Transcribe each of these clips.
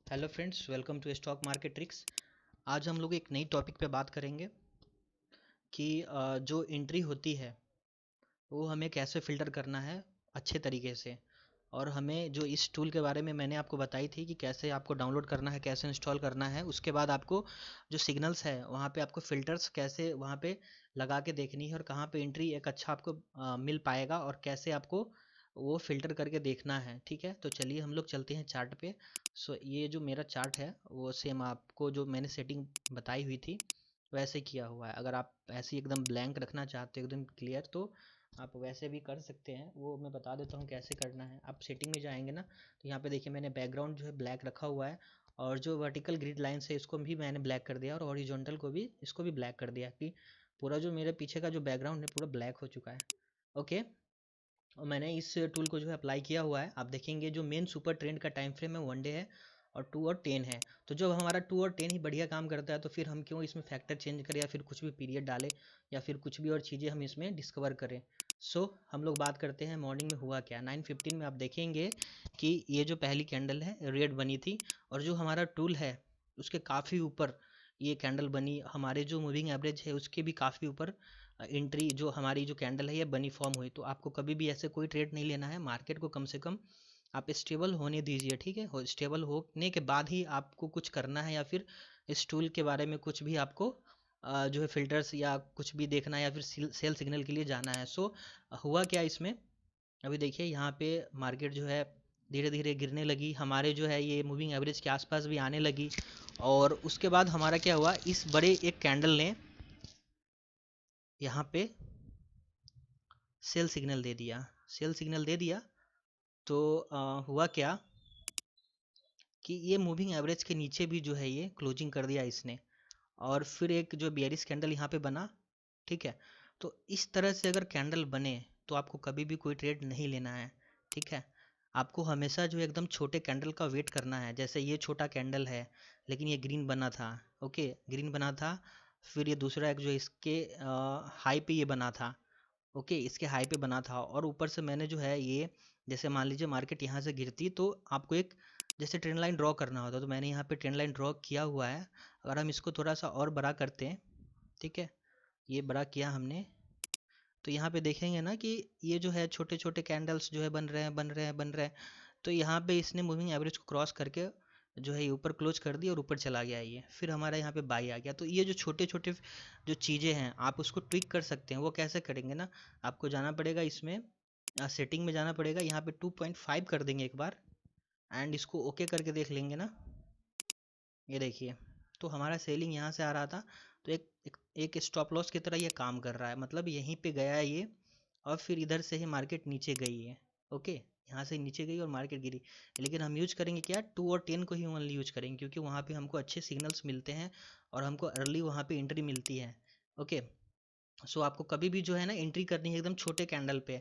Hello friends, welcome to stock market tricks. आज हम लोग एक नई टॉपिक पे बात करेंगे कि जो एंट्री होती है वो हमें कैसे फ़िल्टर करना है अच्छे तरीके से। और हमें जो इस टूल के बारे में मैंने आपको बताई थी कि कैसे आपको डाउनलोड करना है, कैसे इंस्टॉल करना है, उसके बाद आपको जो सिग्नल्स है वहाँ पे आपको फ़िल्टर्स कैसे वहाँ पे लगा के देखनी है और कहाँ पे एंट्री एक अच्छा आपको मिल पाएगा और कैसे आपको वो फ़िल्टर करके देखना है। ठीक है, तो चलिए हम लोग चलते हैं चार्ट पे। ये जो मेरा चार्ट है वो सेम आपको जो मैंने सेटिंग बताई हुई थी वैसे किया हुआ है। अगर आप ऐसे ही एकदम ब्लैंक रखना चाहते हो, एकदम क्लियर, तो आप वैसे भी कर सकते हैं। वो मैं बता देता हूँ कैसे करना है। आप सेटिंग में जाएंगे ना, तो यहाँ पे देखिए मैंने बैकग्राउंड जो है ब्लैक रखा हुआ है, और जो वर्टिकल ग्रिड लाइन्स है इसको भी मैंने ब्लैक कर दिया और हॉरिजॉन्टल को भी, इसको भी ब्लैक कर दिया कि पूरा जो मेरे पीछे का जो बैकग्राउंड है पूरा ब्लैक हो चुका है। ओके, और मैंने इस टूल को जो है अप्लाई किया हुआ है। आप देखेंगे जो मेन सुपर ट्रेंड का टाइम फ्रेम है 1 डे है और 2 और 10 है। तो जब हमारा 2 और 10 ही बढ़िया काम करता है तो फिर हम क्यों इसमें फैक्टर चेंज करें या फिर कुछ भी पीरियड डालें या फिर कुछ भी और चीज़ें हम इसमें डिस्कवर करें। हम लोग बात करते हैं मॉर्निंग में हुआ क्या। 9:15 में आप देखेंगे कि ये जो पहली कैंडल है रेड बनी थी, और जो हमारा टूल है उसके काफ़ी ऊपर ये कैंडल बनी। हमारे जो मूविंग एवरेज है उसके भी काफ़ी ऊपर एंट्री जो हमारी जो कैंडल है ये बनी फॉर्म हुई। तो आपको कभी भी ऐसे कोई ट्रेड नहीं लेना है। मार्केट को कम से कम आप स्टेबल होने दीजिए। ठीक है, स्टेबल होने के बाद ही आपको कुछ करना है, या फिर इस टूल के बारे में कुछ भी आपको जो है फिल्टर्स या कुछ भी देखना है या फिर सेल सिग्नल के लिए जाना है। हुआ क्या इसमें, अभी देखिए यहाँ पे मार्केट जो है धीरे धीरे गिरने लगी, हमारे जो है ये मूविंग एवरेज के आसपास भी आने लगी। और उसके बाद हमारा क्या हुआ, इस बड़े एक कैंडल ने यहाँ पे सेल सिग्नल दे दिया। सेल सिग्नल दे दिया तो हुआ क्या कि ये मूविंग एवरेज के नीचे भी जो है ये क्लोजिंग कर दिया इसने, और फिर एक जो बियरिश कैंडल यहाँ पे बना। ठीक है, तो इस तरह से अगर कैंडल बने तो आपको कभी भी कोई ट्रेड नहीं लेना है। ठीक है, आपको हमेशा जो एकदम छोटे कैंडल का वेट करना है। जैसे ये छोटा कैंडल है लेकिन ये ग्रीन बना था। ओके, ग्रीन बना था। फिर ये दूसरा एक जो इसके हाई पे ये बना था। ओके, इसके हाई पे बना था, और ऊपर से मैंने जो है ये, जैसे मान लीजिए मार्केट यहाँ से गिरती तो आपको एक जैसे ट्रेंड लाइन ड्रॉ करना होता, तो मैंने यहाँ पे ट्रेंड लाइन ड्रॉ किया हुआ है। अगर हम इसको थोड़ा सा और बड़ा करते हैं, ठीक है, ये बड़ा किया हमने, तो यहाँ पे देखेंगे ना कि ये जो है छोटे छोटे कैंडल्स जो है बन रहे हैं बन रहे हैं बन रहे हैं। तो यहाँ पे इसने मूविंग एवरेज को क्रॉस करके जो है ये ऊपर क्लोज कर दिया और ऊपर चला गया ये, फिर हमारा यहाँ पे बाई आ गया। तो ये जो छोटे छोटे जो चीज़ें हैं आप उसको ट्विक कर सकते हैं। वो कैसे करेंगे ना, आपको जाना पड़ेगा इसमें, सेटिंग में जाना पड़ेगा, यहाँ पे 2.5 कर देंगे एक बार, एंड इसको ओके करके देख लेंगे ना। ये देखिए, तो हमारा सेलिंग यहाँ से आ रहा था, तो एक स्टॉप लॉस की तरह ये काम कर रहा है। मतलब यहीं पे गया है ये, और फिर इधर से ही मार्केट नीचे गई है। ओके, यहाँ से नीचे गई और मार्केट गिरी। लेकिन हम यूज करेंगे क्या, 2 और 10 को ही ओनली यूज करेंगे, क्योंकि वहाँ पे हमको अच्छे सिग्नल्स मिलते हैं और हमको अर्ली वहाँ पे एंट्री मिलती है। ओके, आपको कभी भी जो है ना एंट्री करनी है एकदम छोटे कैंडल पे,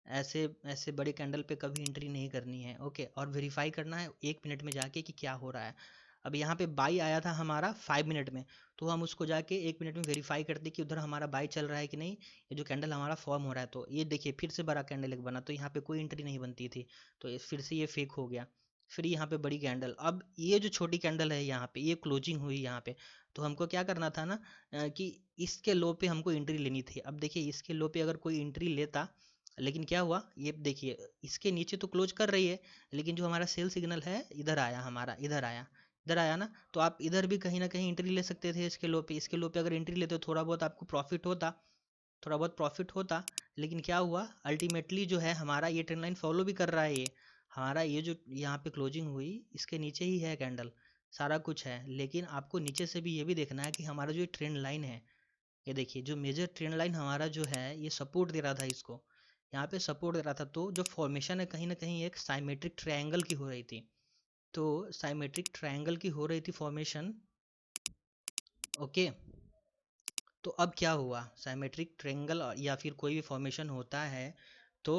ऐसे ऐसे बड़े कैंडल पे कभी एंट्री नहीं करनी है। ओके, और वेरीफाई करना है 1 मिनट में जाके कि क्या हो रहा है। अब यहाँ पे बाई आया था हमारा 5 मिनट में, तो हम उसको जाके 1 मिनट में वेरीफाई करते कि उधर हमारा बाई चल रहा है कि नहीं, ये जो कैंडल हमारा फॉर्म हो रहा है। तो ये देखिए फिर से बड़ा कैंडल एक बना, तो यहाँ पे कोई एंट्री नहीं बनती थी, तो फिर से ये फेक हो गया। फिर यहाँ पे बड़ी कैंडल, अब ये जो छोटी कैंडल है यहाँ पे ये क्लोजिंग हुई यहाँ पे। तो हमको क्या करना था ना, कि इसके लो पे हमको एंट्री लेनी थी। अब देखिए इसके लो पे अगर कोई एंट्री लेता, लेकिन क्या हुआ ये देखिए, इसके नीचे तो क्लोज कर रही है, लेकिन जो हमारा सेल सिग्नल है इधर आया, हमारा इधर आया ना। तो आप इधर भी कहीं ना कहीं एंट्री ले सकते थे इसके लो पे। इसके लो पे अगर एंट्री लेते तो थोड़ा बहुत आपको प्रॉफिट होता, थोड़ा बहुत प्रॉफिट होता। लेकिन क्या हुआ, अल्टीमेटली जो है हमारा ये ट्रेंड लाइन फॉलो भी कर रहा है। ये हमारा ये जो यहाँ पे क्लोजिंग हुई इसके नीचे ही है कैंडल, सारा कुछ है। लेकिन आपको नीचे से भी ये भी देखना है कि हमारा जो ट्रेंड लाइन है, ये देखिए जो मेजर ट्रेंड लाइन हमारा जो है ये सपोर्ट दे रहा था इसको, यहाँ पे सपोर्ट दे रहा था। तो जो फॉर्मेशन है कहीं ना कहीं एक साइमेट्रिक ट्रायंगल की हो रही थी। तो साइमेट्रिक ट्रायंगल की हो रही थी फॉर्मेशन। ओके, तो अब क्या हुआ, साइमेट्रिक ट्रायंगल या फिर कोई भी फॉर्मेशन होता है तो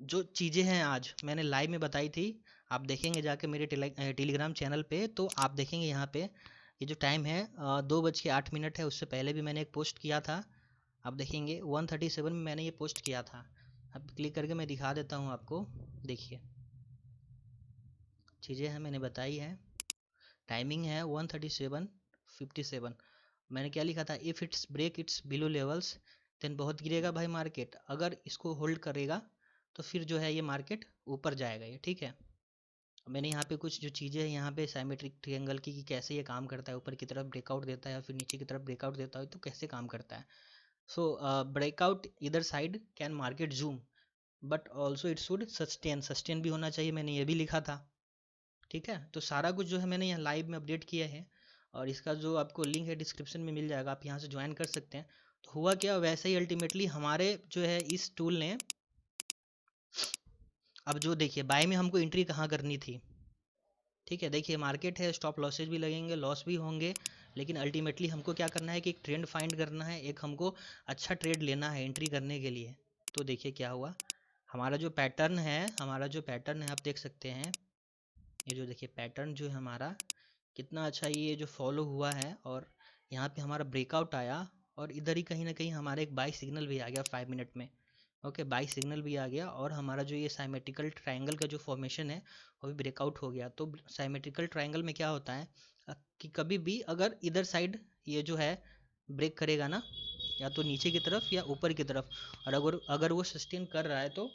जो चीज़ें हैं आज मैंने लाइव में बताई थी, आप देखेंगे जाके मेरे टेलीग्राम चैनल पे, तो आप देखेंगे यहाँ पे ये जो टाइम है 2:08 है। उससे पहले भी मैंने एक पोस्ट किया था, आप देखेंगे 1:37 में मैंने ये पोस्ट किया था। अब क्लिक करके मैं दिखा देता हूँ आपको, देखिए चीज़ें हैं मैंने बताई हैं। टाइमिंग है 137:57। मैंने क्या लिखा था, if it's break it's below levels then बहुत गिरेगा भाई मार्केट, अगर इसको होल्ड करेगा तो फिर जो है ये मार्केट ऊपर जाएगा ये, ठीक है। मैंने यहाँ पे कुछ जो चीज़ें हैं यहाँ पे साइमेट्रिक ट्रायंगल की कि कैसे ये काम करता है, ऊपर की तरफ ब्रेकआउट देता है या फिर नीचे की तरफ ब्रेकआउट देता है तो कैसे काम करता है। सो ब्रेकआउट इधर side can market zoom but also it should sustain भी होना चाहिए, मैंने ये भी लिखा था, ठीक है। तो सारा कुछ जो है मैंने यहाँ लाइव में अपडेट किया है और इसका जो आपको लिंक है डिस्क्रिप्शन में मिल जाएगा, आप यहाँ से ज्वाइन कर सकते हैं। तो हुआ क्या, वैसे ही अल्टीमेटली हमारे जो है इस टूल ने, अब जो देखिए बाय में हमको एंट्री कहाँ करनी थी, ठीक है। देखिए मार्केट है, स्टॉप लॉसेज भी लगेंगे, लॉस भी होंगे, लेकिन अल्टीमेटली हमको क्या करना है कि एक ट्रेंड फाइंड करना है, एक हमको अच्छा ट्रेड लेना है एंट्री करने के लिए। तो देखिए क्या हुआ, हमारा जो पैटर्न है आप देख सकते हैं, ये जो देखिए पैटर्न जो है हमारा कितना अच्छा ये जो फॉलो हुआ है और यहाँ पे हमारा ब्रेकआउट आया और इधर ही कहीं ना कहीं हमारा एक बाई सिग्नल भी आ गया 5 मिनट में। ओके, बाई सिग्नल भी आ गया और हमारा जो ये साइमेट्रिकल ट्रायंगल का जो फॉर्मेशन है वो भी ब्रेकआउट हो गया। तो साइमेट्रिकल ट्रायंगल में क्या होता है कि कभी भी अगर इधर साइड ये जो है ब्रेक करेगा ना, या तो नीचे की तरफ या ऊपर की तरफ, और अगर अगर वो सस्टेन कर रहा है तो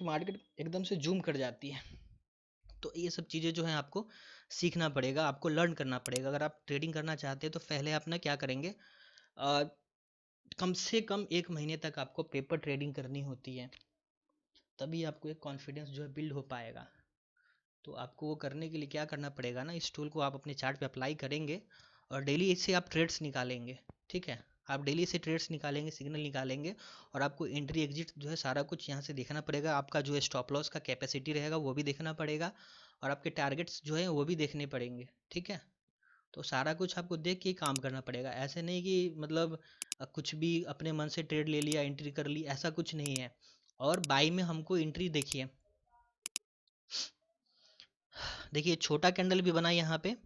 मार्केट एकदम से जूम कर जाती है। तो ये सब चीज़ें जो हैं आपको सीखना पड़ेगा, आपको लर्न करना पड़ेगा। अगर आप ट्रेडिंग करना चाहते हैं तो पहले आप ना क्या करेंगे, कम से कम 1 महीने तक आपको पेपर ट्रेडिंग करनी होती है, तभी आपको एक कॉन्फिडेंस जो है बिल्ड हो पाएगा। तो आपको वो करने के लिए क्या करना पड़ेगा ना, इस टूल को आप अपने चार्ट पे अप्लाई करेंगे और डेली इससे आप ट्रेड्स निकालेंगे, ठीक है। आप डेली से ट्रेड्स निकालेंगे, सिग्नल निकालेंगे और आपको एंट्री एग्जिट जो है सारा कुछ यहाँ से देखना पड़ेगा। आपका जो है स्टॉप लॉस का कैपेसिटी रहेगा वो भी देखना पड़ेगा और आपके टारगेट्स जो है वो भी देखने पड़ेंगे, ठीक है। तो सारा कुछ आपको देख के ही काम करना पड़ेगा, ऐसे नहीं कि मतलब कुछ भी अपने मन से ट्रेड ले लिया, एंट्री कर ली, ऐसा कुछ नहीं है। और बाई में हमको एंट्री देखिए, देखिए छोटा कैंडल भी बना यहाँ पे,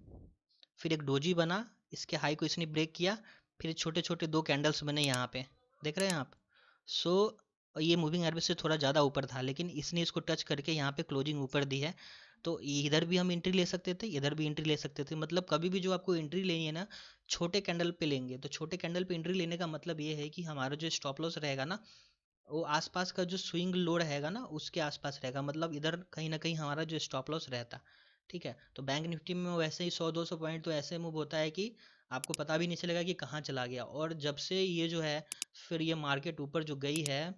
फिर एक डोजी बना, इसके हाई को इसने ब्रेक किया, फिर छोटे छोटे 2 कैंडल्स बने यहाँ पे, देख रहे हैं आप। सो ये मूविंग एवरेज से थोड़ा ज़्यादा ऊपर था लेकिन इसने इसको टच करके यहाँ पे क्लोजिंग ऊपर दी है। तो इधर भी हम एंट्री ले सकते थे, इधर भी एंट्री ले सकते थे, मतलब कभी भी जो आपको एंट्री लेनी है ना, छोटे कैंडल पे लेंगे। तो छोटे कैंडल पे एंट्री लेने का मतलब ये है कि हमारा जो स्टॉप लॉस रहेगा ना, वो आसपास का जो स्विंग लो रहेगा ना उसके आसपास रहेगा, मतलब इधर कहीं ना कहीं हमारा जो स्टॉप लॉस रहता, ठीक है। तो बैंक निफ्टी में वैसे ही 100-200 पॉइंट तो ऐसे मूव होता है कि आपको पता भी नहीं चलेगा कि कहाँ चला गया। और जब से ये जो है फिर ये मार्केट ऊपर जो गई है,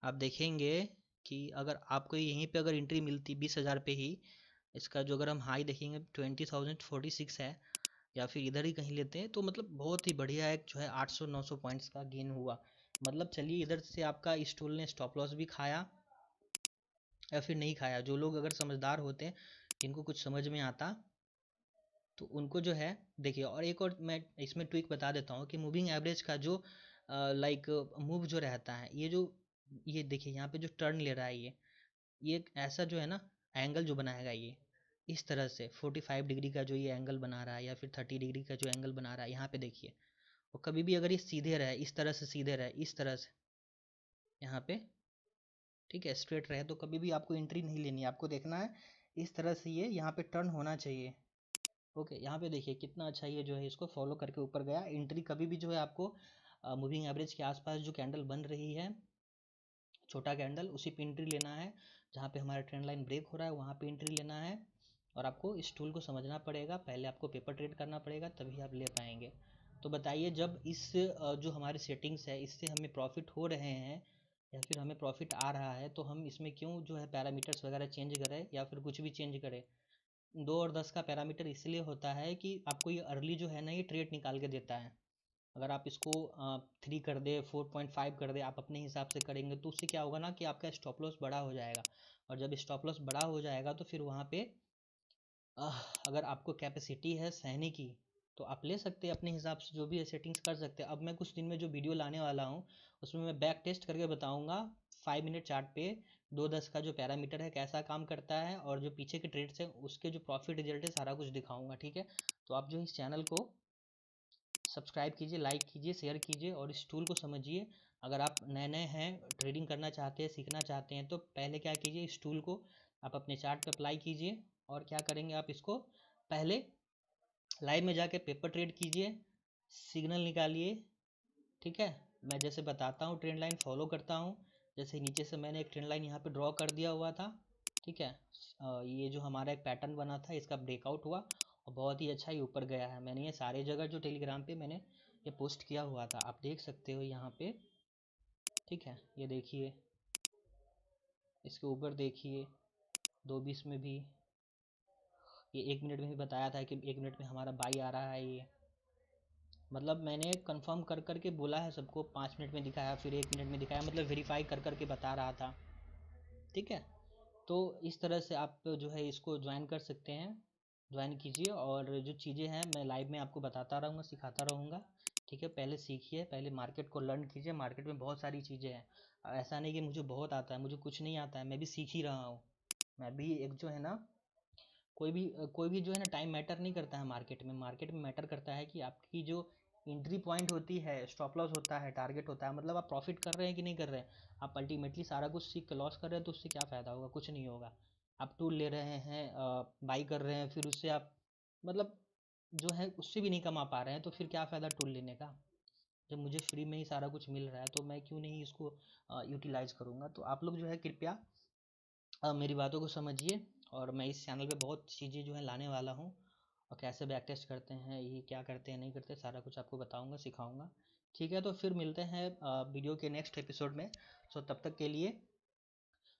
आप देखेंगे कि अगर आपको यहीं पे अगर एंट्री मिलती 20,000 पे ही, इसका जो अगर हम हाई देखेंगे 20,046 है, या फिर इधर ही कहीं लेते हैं तो मतलब बहुत ही बढ़िया एक जो है 800-900 पॉइंट्स का गेन हुआ। मतलब चलिए इधर से आपका इस टूल ने स्टॉप लॉस भी खाया या फिर नहीं खाया, जो लोग अगर समझदार होते हैं, जिनको कुछ समझ में आता, तो उनको जो है देखिए। और एक और मैं इसमें ट्विक बता देता हूँ कि मूविंग एवरेज का जो लाइक मूव जो रहता है, ये जो ये देखिए यहाँ पे जो टर्न ले रहा है ये एक ऐसा जो है ना एंगल जो बनाएगा ये इस तरह से 45 डिग्री का जो ये एंगल बना रहा है या फिर 30 डिग्री का जो एंगल बना रहा है यहाँ पे देखिए। और कभी भी अगर ये सीधे रहे, इस तरह से सीधे रहे, इस तरह से यहाँ पे, ठीक है, स्ट्रेट रहे, तो कभी भी आपको एंट्री नहीं लेनी है, आपको देखना है इस तरह से ये यहाँ पे टर्न होना चाहिए। ओके, यहाँ पे देखिए कितना अच्छा ये जो है इसको फॉलो करके ऊपर गया। एंट्री कभी भी जो है आपको मूविंग एवरेज के आसपास जो कैंडल बन रही है, छोटा कैंडल, उसी पे एंट्री लेना है। जहाँ पे हमारा ट्रेंड लाइन ब्रेक हो रहा है वहाँ पे एंट्री लेना है। और आपको इस टूल को समझना पड़ेगा, पहले आपको पेपर ट्रेड करना पड़ेगा तभी आप ले पाएंगे। तो बताइए, जब इस जो हमारी सेटिंग्स है इससे हमें प्रॉफिट हो रहे हैं या फिर हमें प्रॉफिट आ रहा है, तो हम इसमें क्यों जो है पैरामीटर्स वगैरह चेंज करें या फिर कुछ भी चेंज करें। 2 और 10 का पैरामीटर इसलिए होता है कि आपको ये अर्ली जो है ना ये ट्रेड निकाल के देता है। अगर आप इसको 3 कर दे, 4.5 कर दे, आप अपने हिसाब से करेंगे तो उससे क्या होगा ना कि आपका स्टॉप लॉस बड़ा हो जाएगा। और जब स्टॉप लॉस बड़ा हो जाएगा तो फिर वहाँ पे अगर आपको कैपेसिटी है सहने की तो आप ले सकते हैं अपने हिसाब से, जो भी सेटिंग्स कर सकते हैं। अब मैं कुछ दिन में जो वीडियो लाने वाला हूँ उसमें मैं बैक टेस्ट करके बताऊँगा 5 मिनट चार्ट पे 2-10 का जो पैरामीटर है कैसा काम करता है, और जो पीछे के ट्रेड्स हैं उसके जो प्रॉफिट रिजल्ट है सारा कुछ दिखाऊंगा, ठीक है। तो आप जो इस चैनल को सब्सक्राइब कीजिए, लाइक कीजिए, शेयर कीजिए और इस टूल को समझिए। अगर आप नए नए हैं, ट्रेडिंग करना चाहते हैं, सीखना चाहते हैं, तो पहले क्या कीजिए, इस टूल को आप अपने चार्ट पे अप्लाई कीजिए और क्या करेंगे आप इसको पहले लाइव में जाके पेपर ट्रेड कीजिए, सिग्नल निकालिए, ठीक है। मैं जैसे बताता हूँ ट्रेंड लाइन फॉलो करता हूँ। जैसे नीचे से मैंने एक ट्रेंड लाइन यहाँ पे ड्रॉ कर दिया हुआ था, ठीक है। ये जो हमारा एक पैटर्न बना था इसका ब्रेकआउट हुआ और बहुत ही अच्छा ही ऊपर गया है। मैंने ये सारे जगह जो टेलीग्राम पे मैंने ये पोस्ट किया हुआ था, आप देख सकते हो यहाँ पे, ठीक है। ये देखिए, इसके ऊपर देखिए 2:20 में भी, ये 1 मिनट में भी बताया था कि 1 मिनट में हमारा बाई आ रहा है। ये मतलब मैंने कंफर्म कर कर के बोला है सबको, 5 मिनट में दिखाया, फिर 1 मिनट में दिखाया, मतलब वेरीफाई कर कर के बता रहा था, ठीक है। तो इस तरह से आप जो है इसको ज्वाइन कर सकते हैं, ज्वाइन कीजिए। और जो चीज़ें हैं मैं लाइव में आपको बताता रहूँगा, सिखाता रहूँगा, ठीक है। पहले सीखिए, पहले मार्केट को लर्न कीजिए। मार्केट में बहुत सारी चीज़ें हैं, ऐसा नहीं कि मुझे बहुत आता है, मुझे कुछ नहीं आता है, मैं भी सीख ही रहा हूँ। मैं भी एक जो है ना, कोई भी जो है ना, टाइम मैटर नहीं करता है मार्केट में। मार्केट में मैटर करता है कि आपकी जो एंट्री पॉइंट होती है, स्टॉप लॉस होता है, टारगेट होता है, मतलब आप प्रॉफिट कर रहे हैं कि नहीं कर रहे हैं। आप अल्टीमेटली सारा कुछ सीख के लॉस कर रहे हैं तो उससे क्या फ़ायदा होगा, कुछ नहीं होगा। आप टूल ले रहे हैं, बाई कर रहे हैं, फिर उससे आप मतलब जो है उससे भी नहीं कमा पा रहे हैं, तो फिर क्या फ़ायदा टूल लेने का। जब मुझे फ्री में ही सारा कुछ मिल रहा है तो मैं क्यों नहीं इसको यूटिलाइज़ करूँगा। तो आप लोग जो है कृपया मेरी बातों को समझिए। और मैं इस चैनल पे बहुत चीज़ें जो है लाने वाला हूँ, और कैसे बैक टेस्ट करते हैं, ये क्या करते हैं नहीं करते, सारा कुछ आपको बताऊँगा, सिखाऊँगा, ठीक है। तो फिर मिलते हैं वीडियो के नेक्स्ट एपिसोड में। सो तब तक के लिए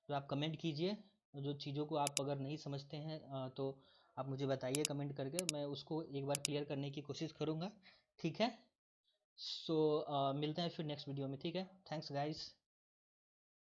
तो आप कमेंट कीजिए, जो चीज़ों को आप अगर नहीं समझते हैं तो आप मुझे बताइए कमेंट करके, मैं उसको एक बार क्लियर करने की कोशिश करूँगा, ठीक है। सो मिलते हैं फिर नेक्स्ट वीडियो में, ठीक है। Thanks guys.